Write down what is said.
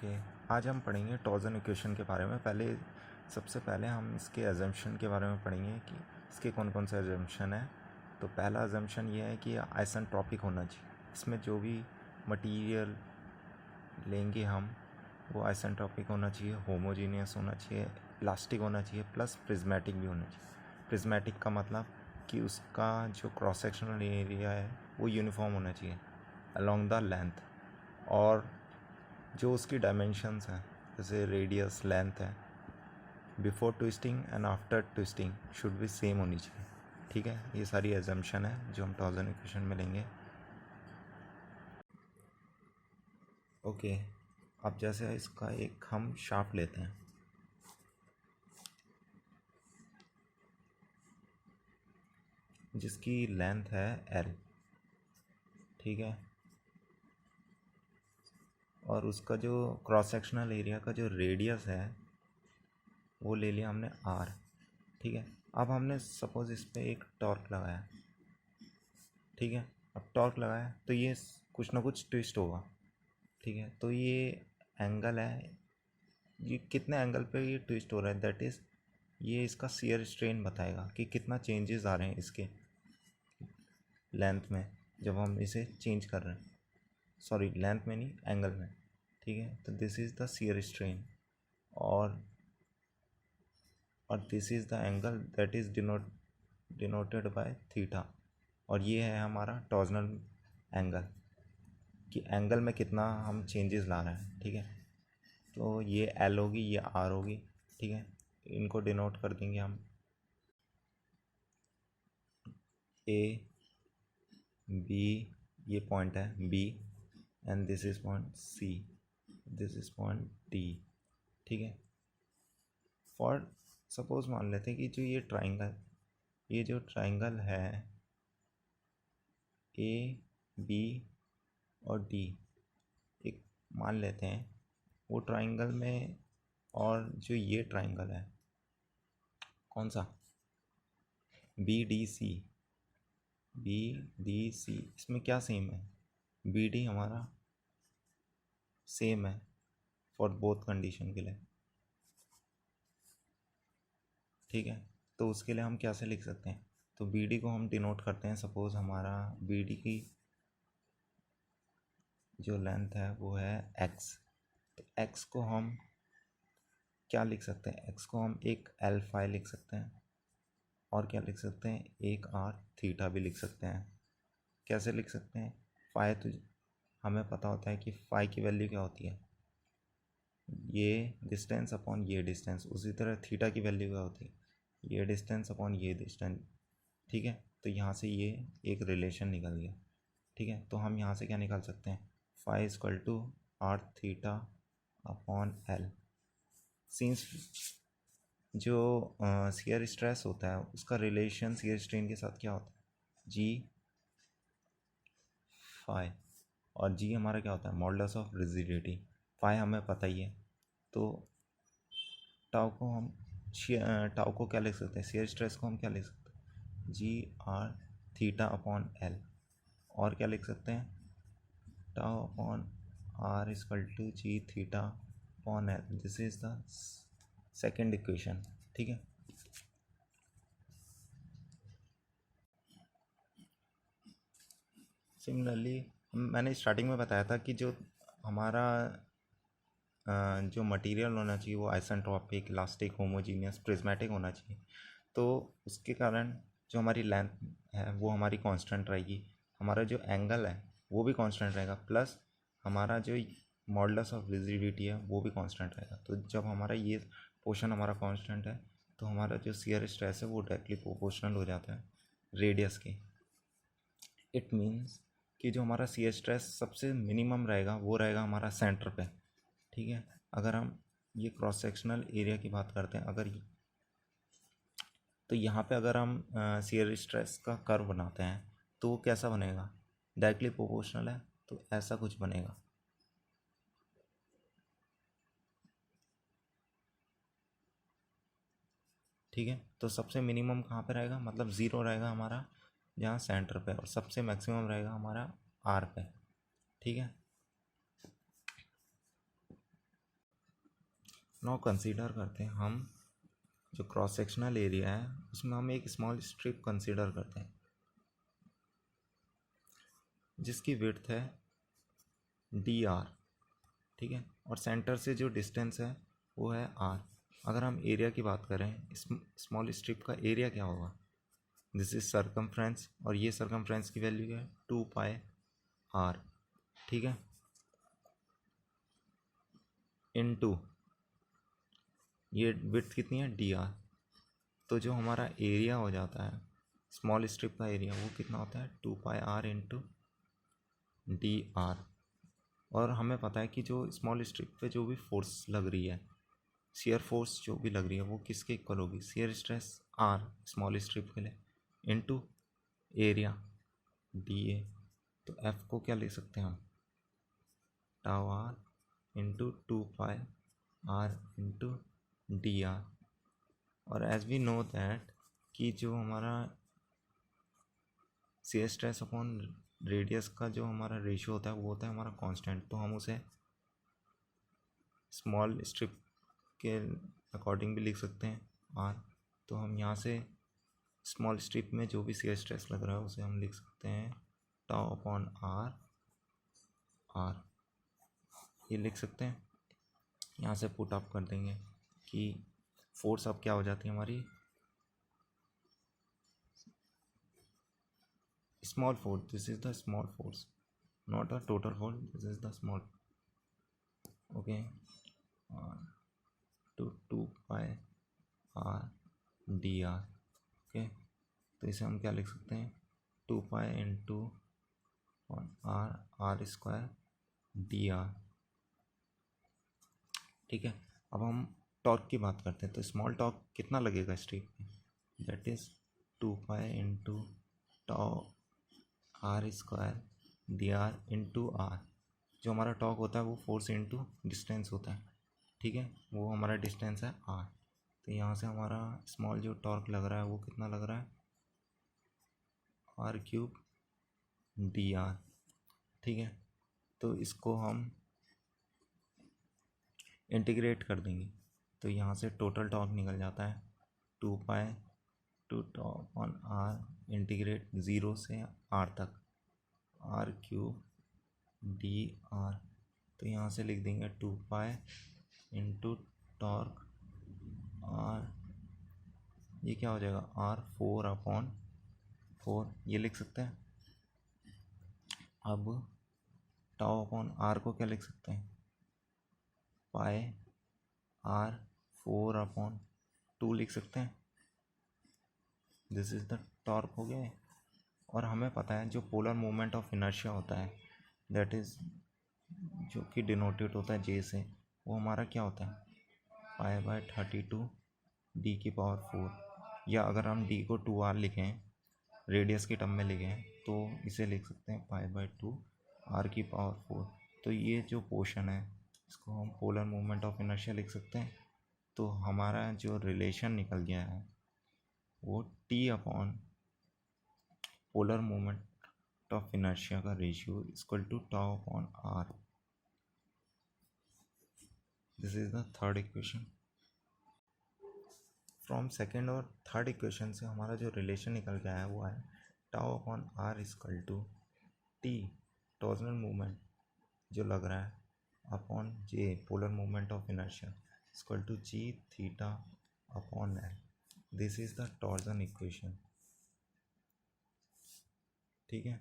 Okay, आज हम पढ़ेंगे टॉर्जन इक्वेशन के बारे में। सबसे पहले हम इसके अजम्पशन के बारे में पढ़ेंगे कि इसके कौन कौन से अजम्पशन है। तो पहला अजम्पशन ये है कि आइसेंट्रोपिक होना चाहिए। इसमें जो भी मटेरियल लेंगे हम वो आइसेंट्रोपिक होना चाहिए, होमोजीनियस होना चाहिए, इलास्टिक होना चाहिए, प्लस प्रिज्मेटिक भी होना चाहिए। प्रिज्मेटिक का मतलब कि उसका जो क्रॉस सेक्शनल एरिया है वो यूनिफॉर्म होना चाहिए अलोंग द लेंथ, और जो उसकी डायमेंशंस हैं जैसे रेडियस, लेंथ है, before twisting and after twisting should भी सेम होनी चाहिए। ठीक है, ये सारी एजम्पशन है जो हम टॉर्जन इक्वेशन में लेंगे। ओके, अब जैसे इसका एक हम शाफ्ट लेते हैं जिसकी लेंथ है L, ठीक है, और उसका जो क्रॉस सेक्शनल एरिया का जो रेडियस है वो ले लिया हमने R, ठीक है। अब हमने सपोज़ इस पर एक टॉर्क लगाया, ठीक है। अब टॉर्क लगाया तो ये कुछ ना कुछ ट्विस्ट होगा, ठीक है। तो ये एंगल है, ये कितने एंगल पे ये ट्विस्ट हो रहा है, दैट इज़ ये इसका शियर स्ट्रेन बताएगा कि कितना चेंजेस आ रहे हैं इसके लेंथ में जब हम इसे चेंज कर रहे हैं। सॉरी, लेंथ में नहीं, एंगल में, ठीक है। तो this is the shear strain और this is the angle that is denoted by theta, और ये है हमारा टॉर्जनल एंगल कि एंगल में कितना हम चेंजेस ला रहे हैं, ठीक है। तो ये L होगी, ये R होगी, ठीक है। इनको डिनोट कर देंगे हम A, B, ये पॉइंट है B, and this is point C, this is point D, ठीक है। फॉर सपोज मान लेते हैं कि ये जो ट्राइंगल है A, B और D, एक मान लेते हैं वो ट्राइंगल में, और जो ये ट्राइंगल है कौन सा, BDC, इसमें क्या सेम है, BD हमारा सेम है फॉर बोथ कंडीशन के लिए, ठीक है। तो उसके लिए हम कैसे लिख सकते हैं, तो BD को हम डिनोट करते हैं, सपोज हमारा BD की जो लेंथ है वो है X, तो X को हम क्या लिख सकते हैं, X को हम एक L लिख सकते हैं, और क्या लिख सकते हैं, एक R थीटा भी लिख सकते हैं। कैसे लिख सकते हैं, फाई तो हमें पता होता है कि फाई की वैल्यू क्या होती है, ये डिस्टेंस अपॉन ये डिस्टेंस। उसी तरह थीटा की वैल्यू क्या होती है, ये डिस्टेंस अपॉन ये डिस्टेंस, ठीक है। तो यहाँ से ये एक रिलेशन निकल गया, ठीक है। तो हम यहाँ से क्या निकाल सकते हैं, phi equal to R theta upon L। Since जो शियर स्ट्रेस होता है उसका रिलेशन शियर स्ट्रेन के साथ क्या होता है, G फाई, और G हमारा क्या होता है, मॉडुलस ऑफ रिजिडिटी। फाई हमें पता ही है, तो टाउ को क्या लिख सकते हैं, शियर स्ट्रेस को हम क्या लिख सकते हैं, GR थीटा अपॉन L, और क्या लिख सकते हैं, tau upon R equal to G theta upon L। This is the second equation, ठीक है। सिमिलरली मैंने स्टार्टिंग में बताया था कि जो हमारा जो मटेरियल होना चाहिए वो आइसेंट्रोपिक, इलास्टिक, होमोजीनियस, प्रिज्मेटिक होना चाहिए। तो उसके कारण जो हमारी लेंथ है वो हमारी कांस्टेंट रहेगी, हमारा जो एंगल है वो भी कांस्टेंट रहेगा, प्लस हमारा जो मॉडुलस ऑफ रिजिडिटी है वो भी कांस्टेंट रहेगा। तो जब हमारा ये पोर्शन हमारा कांस्टेंट है तो हमारा जो शियर स्ट्रेस है वो डायरेक्टली प्रोपोर्शनल हो जाता है रेडियस के। इट मीन्स कि जो हमारा शियर स्ट्रेस सबसे मिनिमम रहेगा वो रहेगा हमारा सेंटर पे, ठीक है। अगर हम ये क्रॉस सेक्शनल एरिया की बात करते हैं, तो यहाँ पे अगर हम शियर स्ट्रेस का कर्व बनाते हैं तो वो कैसा बनेगा, डायरेक्टली प्रोपोर्शनल है तो ऐसा कुछ बनेगा, ठीक है। तो सबसे मिनिमम कहाँ पे रहेगा, मतलब ज़ीरो रहेगा हमारा जहाँ सेंटर पे, और सबसे मैक्सिमम रहेगा हमारा R पे, ठीक है। नाउ कंसीडर करते हैं हम जो क्रॉस सेक्शनल एरिया है उसमें हम एक स्मॉल स्ट्रिप कंसीडर करते हैं जिसकी विड्थ है डी आर, ठीक है, और सेंटर से जो डिस्टेंस है वो है आर। अगर हम एरिया की बात करें, स्मॉल स्ट्रिप का एरिया क्या होगा, दिस इज सर्कमफ्रेंस, और ये सर्कमफ्रेंस की वैल्यू क्या है 2 पाई आर, ठीक है, इनटू ये विड्थ कितनी है डी आर। तो जो हमारा एरिया हो जाता है स्मॉल स्ट्रिप का एरिया वो कितना होता है 2 pi r into d r. और हमें पता है कि जो स्मॉल स्ट्रिप पे जो भी फोर्स लग रही है, शियर फोर्स जो भी लग रही है वो किसके इक्वल होगी, shear stress r small strip के लिए इनटू एरिया डी ए। तो एफ को क्या लिख सकते हैं हम, tau r into 2 pi r into d r. और एज वी नो दैट कि जो हमारा शियर स्ट्रेस अपॉन रेडियस का जो हमारा रेशियो होता है वो होता है हमारा कांस्टेंट, तो हम उसे स्मॉल स्ट्रिप के अकॉर्डिंग भी लिख सकते हैं आर। तो हम यहाँ से स्मॉल स्ट्रिप में जो भी शियर स्ट्रेस लग रहा है उसे हम लिख सकते हैं टाउ अपॉन आर, आर ये लिख सकते हैं। यहाँ से पुट अप कर देंगे कि फोर्स अब क्या हो जाती है हमारी, small force, this is the small force, not a total force, this is the small, okay, two 2 pi r d r, okay. तो इसे हम क्या लिख सकते हैं 2 pi into r, r square d r, ठीक है। अब हम टॉर्क की बात करते हैं, तो स्मॉल टॉर्क कितना लगेगा स्ट्रिप में, that is 2 pi into tau r square d r into r. जो हमारा टॉर्क होता है वो फोर्स इंटू डिस्टेंस होता है, ठीक है, वो हमारा डिस्टेंस है आर। तो यहाँ से हमारा स्मॉल जो टॉर्क लग रहा है वो कितना लग रहा है आर क्यूब डी आर, ठीक है। तो इसको हम इंटीग्रेट कर देंगे तो यहाँ से टोटल टॉर्क निकल जाता है 2 pi to top on r integrate 0 से आर तक आर क्यूब डी आर। तो यहाँ से लिख देंगे 2 पाई इंटू टॉर्क आर, ये क्या हो जाएगा आर 4 अपॉन 4 ये लिख सकते हैं। अब टाउ अपॉन आर को क्या लिख सकते हैं पाई आर 4 अपॉन 2 लिख सकते हैं, दिस इज द टॉर्क हो गया है। और हमें पता है जो पोलर मोमेंट ऑफ इनर्शिया होता है दैट इज जो कि डिनोटेड होता है जे से, वो हमारा क्या होता है पाई बाय 32 डी की पावर 4, या अगर हम डी को 2 आर लिखें रेडियस के टर्म में लिखें तो इसे लिख सकते हैं पाई बाय 2 आर की पावर 4। तो ये जो पोर्शन है इसको हम पोलर मोमेंट ऑफ इनर्शिया लिख सकते हैं। तो हमारा जो रिलेशन निकल गया है वो T upon polar moment of inertia का ratio equal to tau upon r, this is the third equation. From second और थर्ड इक्वेशन से हमारा जो रिलेशन निकल गया है वो है tau upon r equal to T torsional movement जो लग रहा है upon J polar moment of inertia equal to G theta upon L, this is the torsion equation, ठीक है।